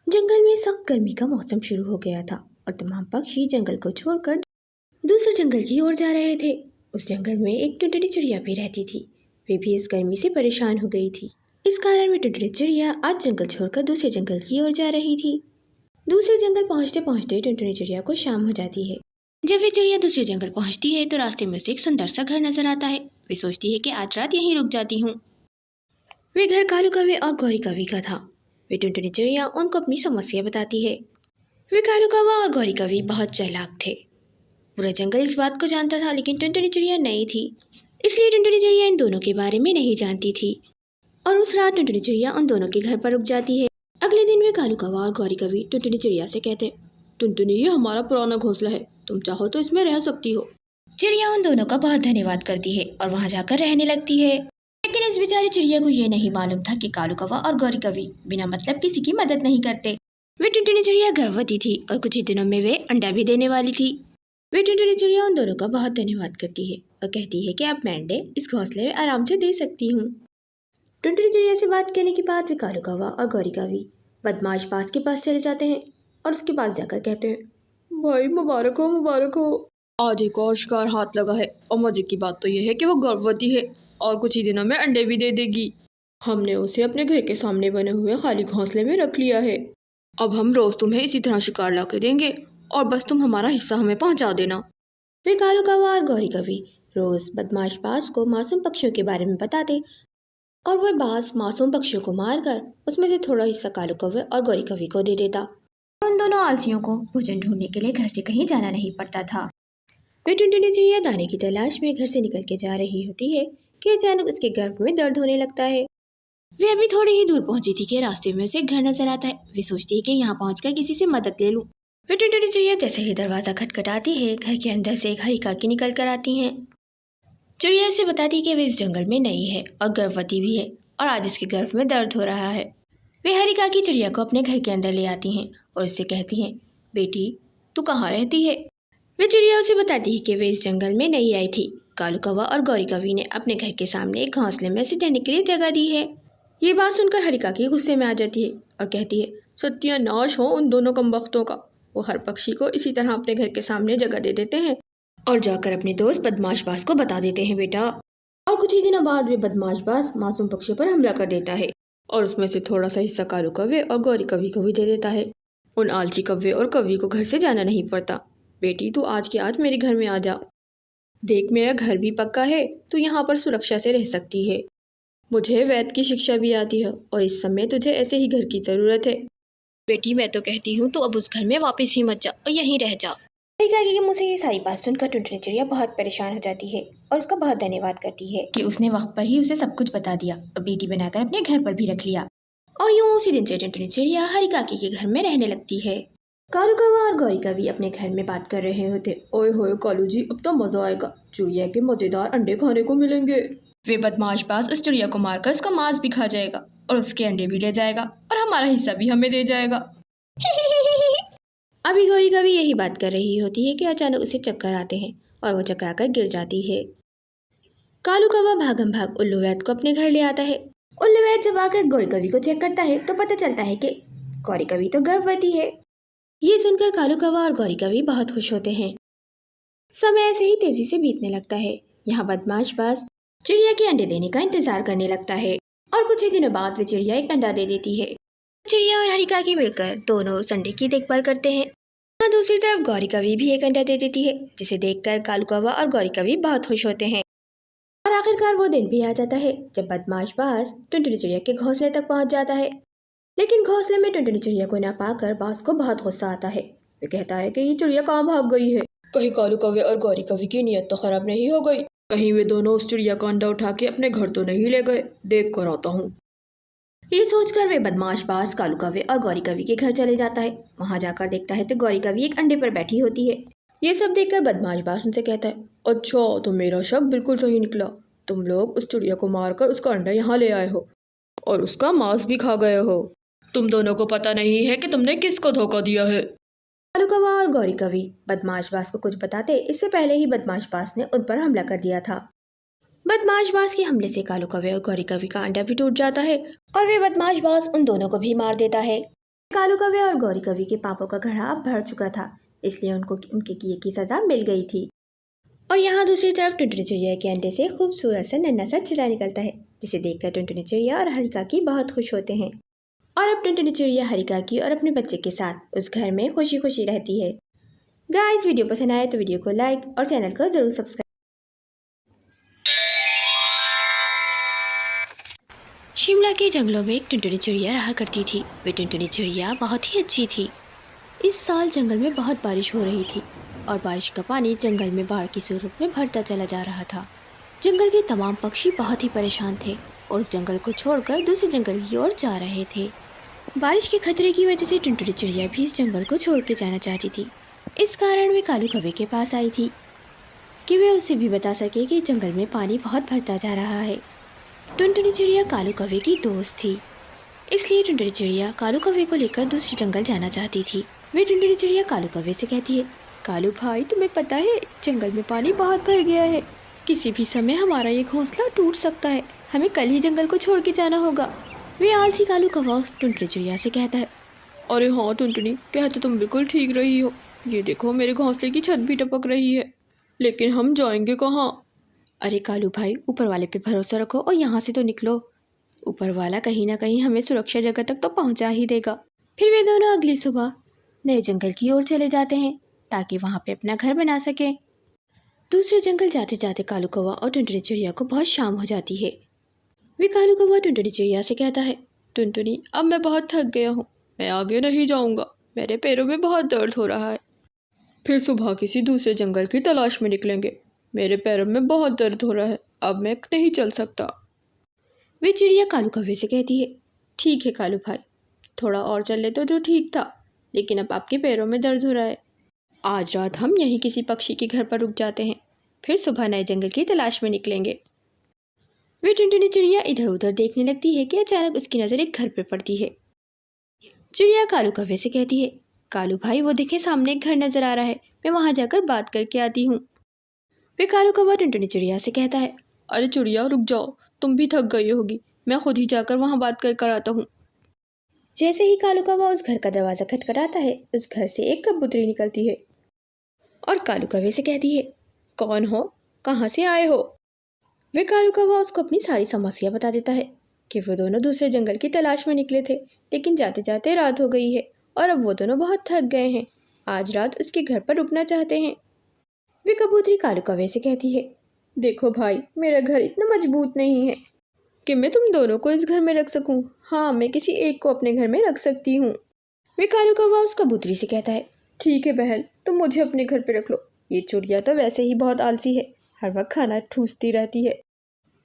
जंगल में सख्त गर्मी का मौसम शुरू हो गया था और तमाम पक्षी जंगल को छोड़कर दूसरे जंगल की ओर जा रहे थे। उस जंगल में एक टुनटुनी चिड़िया भी रहती थी। वे भी इस गर्मी से परेशान हो गई थी। इस कारण वे टुनटुनी चिड़िया आज जंगल छोड़कर दूसरे जंगल की ओर जा रही थी। दूसरे जंगल पहुंचते पहुंचते टुनटुनी चिड़िया को शाम हो जाती है। जब वे चिड़िया दूसरे जंगल पहुंचती है तो रास्ते में उसे एक सुंदर सा घर नजर आता है। वे सोचती है कि आज रात यहीं रुक जाती हूँ। वे घर कालू कौवे और गौरी कौवी का था। वे टुनटुनी चिड़िया उनको अपनी समस्या बताती है। वे कालू कौवा और गौरी कौवी बहुत चालाक थे। पूरा जंगल इस बात को जानता था, लेकिन टुनटुनी चिड़िया नई थी, इसलिए टुनटुनी चिड़िया इन दोनों के बारे में नहीं जानती थी। और उस रात टुनटुनी चिड़िया उन दोनों के घर पर रुक जाती है। अगले दिन वे कालू कौवा और गौरी कौवी टुनटुनी चिड़िया से कहते, टुनटुनी ये हमारा पुराना घोंसला है, तुम चाहो तो इसमें रह सकती हो। चिड़िया उन दोनों का बहुत धन्यवाद करती है और वहाँ जाकर रहने लगती है। लेकिन इस बेचारी चिड़िया को ये नहीं मालूम था कि कालू कौवा और गौरी कौवी बिना मतलब किसी की मदद नहीं करते। वे टुनटुनी चिड़िया गर्भवती थी और कुछ ही दिनों में वे अंडा भी देने वाली थी। वे टुनटुनी चिड़िया उन दोनों का बहुत धन्यवाद करती है और कहती है कि अब मैं अंडे इस घोंसले में आराम से दे सकती हूँ। टुनटुनी चिड़िया से बात करने के बाद वे कालू कौवा और गौरी कौवी बदमाश बाज के पास चले जाते हैं और उसके पास जाकर कहते हैं, भाई मुबारक हो मुबारक हो, आज एक और शिकार हाथ लगा है और मजे की बात तो यह है कि वो गर्भवती है और कुछ ही दिनों में अंडे भी दे देगी। हमने उसे अपने घर के सामने बने हुए खाली घोंसले में रख लिया है। अब हम रोज तुम्हें इसी तरह शिकार ला के देंगे और बस तुम हमारा हिस्सा हमें पहुंचा देना। वे कालू कौवा और गौरी कौवी रोज बदमाश बाज को मासूम पक्षियों के बारे में बताते और वह बाज मासूम पक्षियों को मारकर उसमें से थोड़ा हिस्सा कालू कौवे और गौरी कौवी को दे देता। उन दोनों आलसियों को भोजन ढूंढने के लिए घर से कहीं जाना नहीं पड़ता था। वे टुनटुनी चिड़िया दाने की तलाश में घर से निकल के जा रही होती है कि अचानक उसके गर्भ में दर्द होने लगता है। वे अभी थोड़ी ही दूर पहुंची थी कि रास्ते में उसे घर नजर आता है। वे सोचती है कि यहाँ पहुंचकर किसी से मदद ले लूं। वे टुनटुनी चिड़िया जैसे ही दरवाजा खटखटाती है, घर के अंदर से एक हरी काकी निकल कर आती हैं। चिड़िया से बताती है कि वे इस जंगल में नई है और गर्भवती भी है और आज इसके गर्भ में दर्द हो रहा है। वे हरी काकी चिड़िया को अपने घर के अंदर ले आती हैं और उससे कहती हैं, बेटी तू कहाँ रहती है। वे चिड़िया उसे बताती है कि वे इस जंगल में नई आई थी। कालू कौवा और गौरी कौवी ने अपने घर के सामने एक घोंसले में उसे रहने के लिए जगह दी है। ये बात सुनकर हरी काकी गुस्से में आ जाती है और कहती है, सत्यानाश हो उन दोनों कमबख्तों का। वो हर पक्षी को इसी तरह अपने घर के सामने जगह दे देते हैं और जाकर अपने दोस्त बदमाश बाज को बता देते हैं बेटा। और कुछ ही दिनों बाद वे बदमाश बाज मासूम पक्षियों पर हमला कर देता है और उसमें से थोड़ा सा हिस्सा कालू कौवे और गौरी कौवी को भी दे देता है। उन आलसी कौवे और कौवी को घर से जाना नहीं पड़ता। बेटी तू आज के आज मेरे घर में आ जा। देख मेरा घर भी पक्का है, तू यहाँ पर सुरक्षा से रह सकती है। मुझे वैद्य की शिक्षा भी आती है और इस समय तुझे ऐसे ही घर की ज़रूरत है। बेटी मैं तो कहती हूँ तू अब उस घर में वापस ही मत जा और यहीं रह जा। कि मुझे ये सारी बात सुनकर टुनटुनी चिड़िया बहुत परेशान हो जाती है और उसका बहुत धन्यवाद करती है कि उसने वक्त पर ही उसे सब कुछ बता दिया और बेटी बनाकर अपने घर पर भी रख लिया। और यूँ उसी दिन से टुनटुनी चिड़िया हरी काकी के घर में रहने लगती है। कालू कौवा और गौरी कौवी अपने घर में बात कर रहे होते, ओए होए कालू जी अब तो मजा आएगा, चिड़िया के मजेदार अंडे खाने को मिलेंगे। वे बदमाश बाज उस चिड़िया को मारकर उसका मांस भी खा जाएगा और उसके अंडे भी ले जाएगा और हमारा हिस्सा भी हमें दे जाएगा। अभी गौरी कौवी यही बात कर रही होती है कि अचानक उसे चक्कर आते हैं और वो चक्कर आकर गिर जाती है। कालू कौवा भागम भाग उल्लू वैद्य को अपने घर ले आता है। उल्लू वैद्य जब आकर गौरी कौवी को चेक करता है तो पता चलता है कि गौरी कौवी तो गर्भवती है। ये सुनकर कालू कौवा और गौरी कौवी बहुत खुश होते हैं। समय ऐसे ही तेजी से बीतने लगता है। यहाँ बदमाश बाज चिड़िया के अंडे देने का इंतजार करने लगता है और कुछ ही दिनों बाद वे चिड़िया एक अंडा दे देती है। चिड़िया और हरी काकी मिलकर दोनों उस अंडे की देखभाल करते हैं। वहाँ दूसरी तरफ गौरी कौवी भी एक अंडा दे देती है, जिसे देखकर कालू कौवा और गौरी कौवी बहुत खुश होते हैं। और आखिरकार वो दिन भी आ जाता है जब बदमाश बाज टुनटुनी चिड़िया के घोंसले तक पहुंच जाता है। लेकिन घोंसले में टुनटुनी चिड़िया को ना पाकर बाज को बहुत गुस्सा आता है। वे कहता है कि ये चिड़िया कहाँ भाग गई है, कहीं कालू कौवे और गौरी कौवी की नीयत तो खराब नहीं हो गई, कहीं वे दोनों उस चिड़िया का अंडा उठा के अपने घर तो नहीं ले गए, देख कर आता हूँ। ये सोचकर वे बदमाश बाज कालू कौवे और गौरी कौवी के घर चले जाता है। वहाँ जाकर देखता है तो गौरी कौवी एक अंडे पर बैठी होती है। ये सब देखकर बदमाश बाज उनसे कहता है, अच्छा तो मेरा शक बिल्कुल सही निकला, तुम लोग उस चिड़िया को मारकर उसका अंडा यहाँ ले आए हो और उसका मांस भी खा गए हो। तुम दोनों को पता नहीं है कि तुमने किसको धोखा दिया है। कालू कौवा और गौरी कौवी बदमाश बाज को कुछ बताते इससे पहले ही बदमाश बाज ने उन पर हमला कर दिया था। बदमाश बाज के हमले से कालू कौवे और गौरी कौवी का अंडा भी टूट जाता है और वे बदमाश बाज उन दोनों को भी मार देता है। कालू कौवे और गौरी कौवी के पापों का घड़ा अब भर चुका था, इसलिए उनको उनके किए की सज़ा मिल गई थी। और यहाँ दूसरी तरफ टुनटुनी चिड़िया के अंडे से खूबसूरत सा नन्हा सा चिड़ा निकलता है, जिसे देखकर टुनटुनी चिड़िया और हरिकाकी बहुत खुश होते हैं। और अब टुनटुनी चिड़िया हरिकाकी और अपने बच्चे के साथ उस घर में खुशी खुशी रहती है। गाइस, वीडियो पसंद आए तो वीडियो को लाइक और चैनल को ज़रूर सब्सक्राइब। शिमला के जंगलों में एक टुनटुनी चिड़िया रहा करती थी। वे टुनटुनी चिड़िया बहुत ही अच्छी थी। इस साल जंगल में बहुत बारिश हो रही थी और बारिश का पानी जंगल में बाढ़ की स्वरूप में भरता चला जा रहा था। जंगल के तमाम पक्षी बहुत ही परेशान थे और उस जंगल को छोड़कर दूसरे जंगल की ओर जा रहे थे। बारिश के खतरे की वजह से टुनटुनी चिड़िया भी इस जंगल को छोड़ के जाना चाहती थी। इस कारण वे कालू कौवे के पास आई थी कि वे उसे भी बता सके कि जंगल में पानी बहुत भरता जा रहा है। टुनटुनी चिड़िया कालू कौवे की दोस्त थी, इसलिए टुनटुनी चिड़िया कालू कौवे को लेकर दूसरी जंगल जाना चाहती थी। वे टुनटुनी चिड़िया कालू कौवे से कहती है, कालू भाई, तुम्हें पता है जंगल में पानी बहुत भर गया है, किसी भी समय हमारा ये घोंसला टूट सकता है, हमें कल ही जंगल को छोड़ के जाना होगा। वे आलसी कालू कौवा टुनटुनी चिड़िया से कहता है, अरे हाँ टुनटुनी, कहते तुम बिल्कुल ठीक रही हो। ये देखो मेरे घोंसले की छत भी टपक रही है, लेकिन हम जाएंगे कहाँ? अरे कालू भाई, ऊपर वाले पे भरोसा रखो और यहाँ से तो निकलो। ऊपर वाला कहीं ना कहीं हमें सुरक्षा जगह तक तो पहुँचा ही देगा। फिर वे दोनों अगली सुबह नए जंगल की ओर चले जाते हैं ताकि वहाँ पे अपना घर बना सकें। दूसरे जंगल जाते जाते कालू कौवा और टुनटुनी चिड़िया को बहुत शाम हो जाती है। वे कालू कौवा टुनटुनी चिड़िया से कहता है, टुनटुनी, अब मैं बहुत थक गया हूँ, मैं आगे नहीं जाऊँगा, मेरे पैरों में बहुत दर्द हो रहा है। फिर सुबह किसी दूसरे जंगल की तलाश में निकलेंगे, मेरे पैरों में बहुत दर्द हो रहा है, अब मैं नहीं चल सकता। वे चिड़िया कालू कौवे से कहती है, ठीक है कालू भाई, थोड़ा और चल ले तो ठीक था, लेकिन अब आपके पैरों में दर्द हो रहा है। आज रात हम यहीं किसी पक्षी के घर पर रुक जाते हैं, फिर सुबह नए जंगल की तलाश में निकलेंगे। वे टुनटुनी चिड़िया इधर उधर देखने लगती है कि अचानक उसकी नज़र एक घर पर पड़ती है। चिड़िया कालू कौवे से कहती है, कालू भाई, वो देखें सामने एक घर नज़र आ रहा है, मैं वहाँ जाकर बात करके आती हूँ। वे कालू कौवा टुनटुनी चिड़िया से कहता है, अरे चिड़िया रुक जाओ, तुम भी थक गई होगी, मैं खुद ही जाकर वहाँ बात कर आता हूँ। जैसे ही कालू कौवा उस घर का दरवाज़ा खटखटाता है, उस घर से एक कबूतरी निकलती है और कालू कौवे से कहती है, कौन हो, कहाँ से आए हो? वे कालू कौवा उसको अपनी सारी समस्या बता देता है कि वो दोनों दूसरे जंगल की तलाश में निकले थे, लेकिन जाते जाते रात हो गई है और अब वो दोनों बहुत थक गए हैं, आज रात उसके घर पर रुकना चाहते हैं। वे कबूतरी कालू कौवे से कहती है, देखो भाई, मेरा घर इतना मजबूत नहीं है कि मैं तुम दोनों को इस घर में रख सकूं। हाँ, मैं किसी एक को अपने घर में रख सकती हूँ। वे कालू कौवा उस कबूतरी से कहता है, ठीक है बहन, तुम मुझे अपने घर पे रख लो। ये चिड़िया तो वैसे ही बहुत आलसी है, हर वक्त खाना ठूसती रहती है,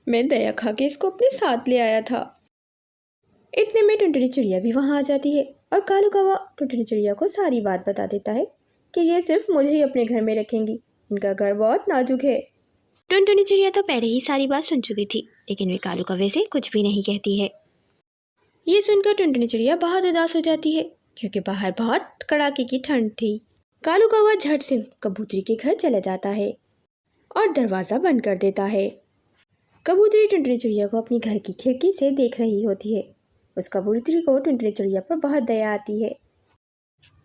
मैं दया खा के इसको अपने साथ ले आया था। इतने में टुनटुनी चिड़िया भी वहाँ आ जाती है और कालू कौवा टुनटुनी चिड़िया को सारी बात बता देता है कि ये सिर्फ मुझे ही अपने घर में रखेंगी, इनका घर बहुत नाजुक है। टुनटुनी चिड़िया तो पहले ही सारी बात सुन चुकी थी, लेकिन वे कालू कौवे से कुछ भी नहीं कहती है। ये सुनकर टुनटुनी चिड़िया बहुत उदास हो जाती है क्योंकि बाहर बहुत कड़ाके की ठंड थी। कालू कौवा झट से कबूतरी के घर चला जाता है और दरवाज़ा बंद कर देता है। कबूतरी टुनटुनी चिड़िया को अपनी घर की खिड़की से देख रही होती है। उस कबूतरी को टुनटुनी चिड़िया पर बहुत दया आती है।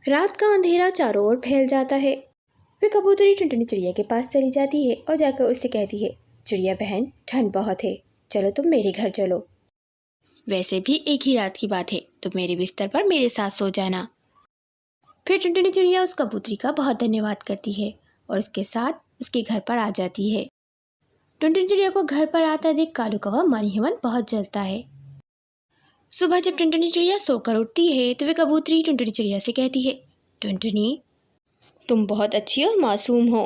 रात का अंधेरा चारों ओर फैल जाता है। वे कबूतरी टुनटुनी चिड़िया के पास चली जाती है और जाकर उससे कहती है, चिड़िया बहन, ठंड बहुत है, चलो तुम मेरे घर चलो। वैसे भी एक ही रात की बात है, तुम मेरे बिस्तर पर मेरे साथ सो जाना। फिर टुनटुनी चिड़िया उस कबूतरी का बहुत धन्यवाद करती है और उसके साथ उसके घर पर आ जाती है। टुनटुनी चिड़िया को घर पर आता देख कालू कौवा मन ही मन बहुत जलता है। सुबह जब टुनटुनी चिड़िया सोकर उठती है तो वे कबूतरी टुनटुनी चिड़िया से कहती है, टुनटुनी, तुम बहुत अच्छी और मासूम हो,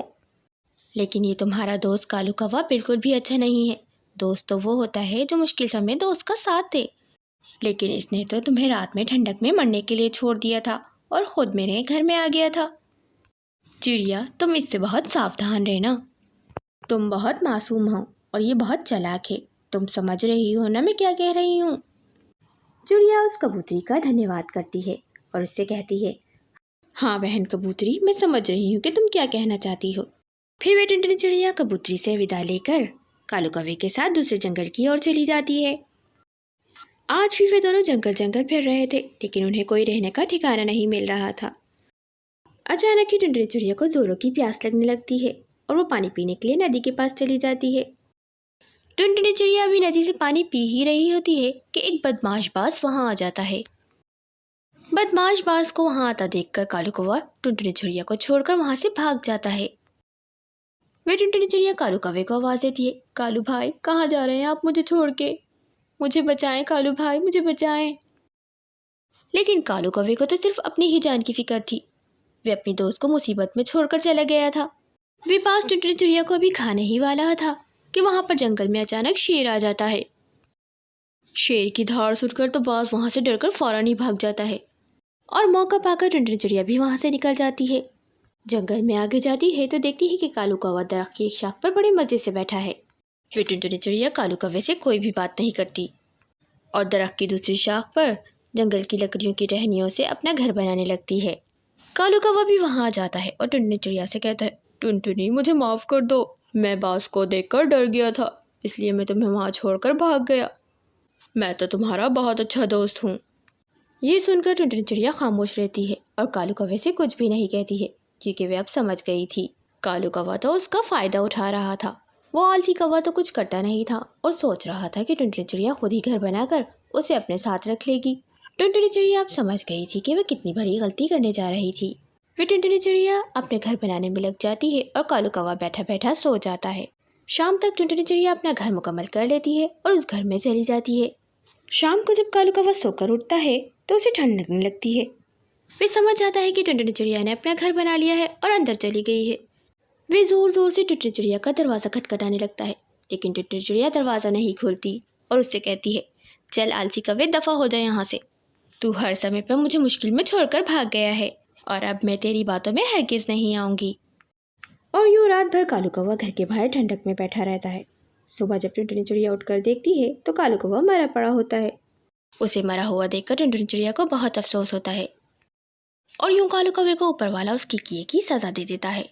लेकिन ये तुम्हारा दोस्त कालू कौवा बिल्कुल भी अच्छा नहीं है। दोस्त तो वो होता है जो मुश्किल समय दोस्त का साथ दे, लेकिन इसने तो तुम्हें रात में ठंडक में मरने के लिए छोड़ दिया था और खुद मेरे घर में आ गया था। चिड़िया, तुम इससे बहुत सावधान रहना, तुम बहुत मासूम हो और ये बहुत चालाक है, तुम समझ रही हो ना मैं क्या कह रही हूँ। चिड़िया उस कबूतरी का धन्यवाद करती है और उससे कहती है, हाँ बहन कबूतरी, मैं समझ रही हूँ कि तुम क्या कहना चाहती हो। फिर वे टुनटुनी चिड़िया कबूतरी से विदा लेकर कालू कौवे के साथ दूसरे जंगल की ओर चली जाती है। आज भी वे दोनों जंगल जंगल फिर रहे थे, लेकिन उन्हें कोई रहने का ठिकाना नहीं मिल रहा था। अचानक ही टुनटुनी चिड़िया को जोरों की प्यास लगने लगती है और वो पानी पीने के लिए नदी के पास चली जाती है। टुनटुनी चिड़िया अभी नदी से पानी पी ही रही होती है कि एक बदमाश बाज वहां आ जाता है। बदमाश बाज को वहां आता देखकर कालू कौवा टुनटुनी चिड़िया को छोड़कर वहां से भाग जाता है। वे टुनटुनी चिड़िया कालू कौवे को आवाज देती है, कालू भाई कहाँ जा रहे हैं आप मुझे छोड़ के? मुझे बचाएं कालू भाई, मुझे बचाएं। लेकिन कालू कौवे को तो सिर्फ अपनी ही जान की फिक्र थी। वे अपनी दोस्त को मुसीबत में छोड़कर चला गया था। वे पास टुनटुनी चिड़िया को अभी खाने ही वाला था कि वहां पर जंगल में अचानक शेर आ जाता है। शेर की धाड़ सुनकर तो बाज वहां से डरकर फौरन ही भाग जाता है और मौका पाकर टुनटुनी चिड़िया भी वहां से निकल जाती है। जंगल में आगे जाती है तो देखती है कि कालू कौवा दरख्त की एक शाख पर बड़े मजे से बैठा है। वे टुनटुनी चिड़िया कालू कौवे से कोई भी बात नहीं करती और दरख्त की दूसरी शाख पर जंगल की लकड़ियों की टहनियों से अपना घर बनाने लगती है। कालू कौवा भी वहां आ जाता है और टुनटुनी चिड़िया से कहता है, टुनटुनी मुझे माफ़ कर दो, मैं बाज को देखकर डर गया था, इसलिए मैं तुम्हें वहाँ छोड़कर भाग गया। मैं तो तुम्हारा बहुत अच्छा दोस्त हूँ। ये सुनकर टुनटुनी चिड़िया खामोश रहती है और कालू कौवे से कुछ भी नहीं कहती है, क्योंकि वे अब समझ गई थी। कालू कौवा तो उसका फ़ायदा उठा रहा था। वो आलसी कौवा तो कुछ करता नहीं था और सोच रहा था कि टुनटुनी चिड़िया खुद ही घर बनाकर उसे अपने साथ रख लेगी। टुनटुनी चिड़िया अब समझ गई थी कि वह कितनी बड़ी गलती करने जा रही थी। फिर टुनटुनी चिड़िया अपने घर बनाने में लग जाती है और कालू कौवा बैठा बैठा सो जाता है। शाम तक टुनटुनी चिड़िया अपना घर मुकम्मल कर लेती है और उस घर में चली जाती है। शाम को जब कालू कौवा सोकर उठता है तो उसे ठंड लगने लगती है। वे समझ आता है कि टुनटुनी चिड़िया ने अपना घर बना लिया है और अंदर चली गई है। वे ज़ोर ज़ोर से टुनटुनी चिड़िया का दरवाज़ा खटखटाने लगता है, लेकिन टुनटुनी चिड़िया दरवाज़ा नहीं खोलती और उससे कहती है, चल आलसी कौवे दफ़ा हो जाए यहाँ से। तू हर समय पर मुझे मुश्किल में छोड़कर भाग गया है और अब मैं तेरी बातों में हरगिज़ नहीं आऊँगी। और यूँ रात भर कालू कौवा घर के बाहर ठंडक में बैठा रहता है। सुबह जब टुनटुनी चिड़िया उठकर देखती है तो कालू कौवा मरा पड़ा होता है। उसे मरा हुआ देखकर टुनटुनी चिड़िया को बहुत अफसोस होता है और यूँ कालू कौवे को ऊपर वाला उसकी किए की सज़ा दे देता है।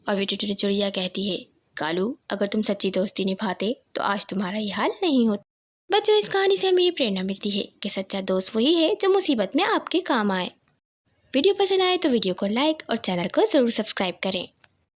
और वे टुनटुनी चिड़िया कहती है, कालू अगर तुम सच्ची दोस्ती निभाते तो आज तुम्हारा ये हाल नहीं होता। बच्चों, इस कहानी से हमें ये प्रेरणा मिलती है कि सच्चा दोस्त वही है जो मुसीबत में आपके काम आए। वीडियो पसंद आए तो वीडियो को लाइक और चैनल को ज़रूर सब्सक्राइब करें।